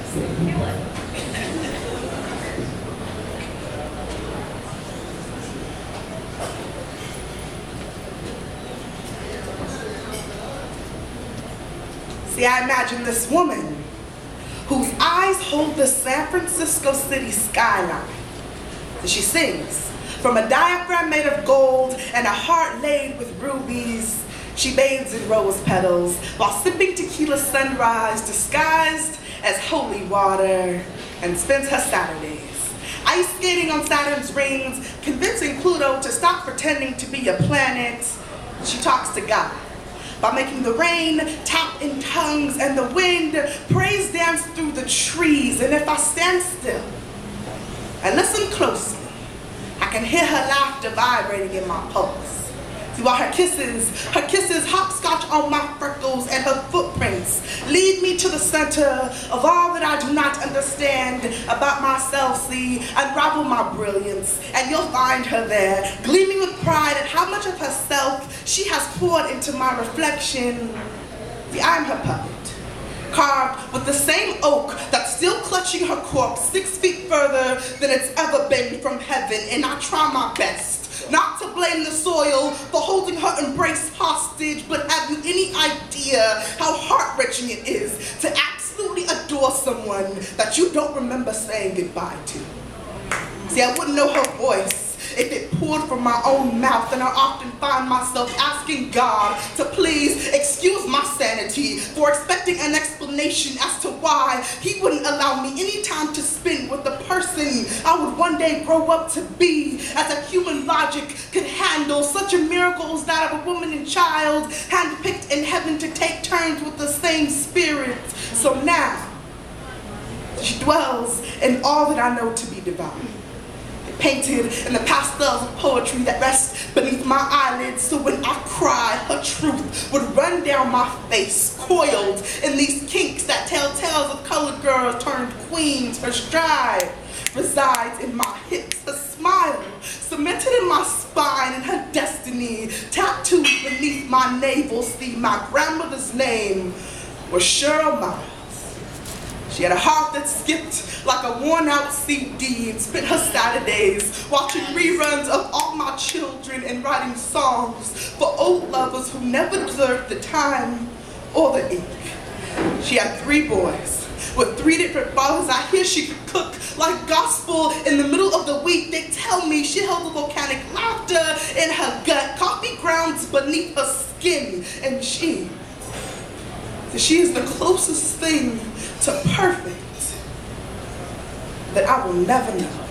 See, I imagine this woman whose eyes hold the San Francisco city skyline. She sings from a diaphragm made of gold and a heart laid with rubies. She bathes in rose petals while sipping tequila sunrise disguised as holy water, and spends her Saturdays ice skating on Saturn's rings, convincing Pluto to stop pretending to be a planet. She talks to God by making the rain tap in tongues and the wind praise dance through the trees. And if I stand still and listen closely, I can hear her laughter vibrating in my pulse. See, while her kisses hopscotch on my freckles and her footprints lead me to the center of all that I do not understand about myself. See, unravel my brilliance, and you'll find her there, gleaming with pride at how much of herself she has poured into my reflection. See, I'm her puppet, carved with the same oak that's still clutching her corpse 6 feet further than it's ever been from heaven, and I try my best not to blame the soil for holding her embrace hostage, but have you any idea how heart-wrenching it is to absolutely adore someone that you don't remember saying goodbye to? See, I wouldn't know her voice if it poured from my own mouth, and I often find myself asking God to please excuse my sanity for expecting an explanation as to why he wouldn't allow me any time to spend with the person I would one day grow up to be, as a human logic could handle such a miracle as that of a woman and child handpicked in heaven to take turns with the same spirit. So now, she dwells in all that I know to be divine, painted in the pastels of poetry that rest beneath my eyelids, so when I cry, her truth would run down my face, coiled in these kinks that tell tales of colored girls turned queens. Her stride resides in my hips, her smile cemented in my spine, and her destiny tattooed beneath my navel. See, my grandmother's name was Cheryl Miles. She had a heart that skipped like a worn-out CD and spent her Saturdays watching reruns of All My Children and writing songs for old lovers who never deserved the time or the ink. She had 3 boys with 3 different fathers. I hear she could cook like gospel in the middle of the week. They tell me she held the volcanic laughter in her gut, coffee grounds beneath her skin, and she is the closest thing to perfect that I will never know.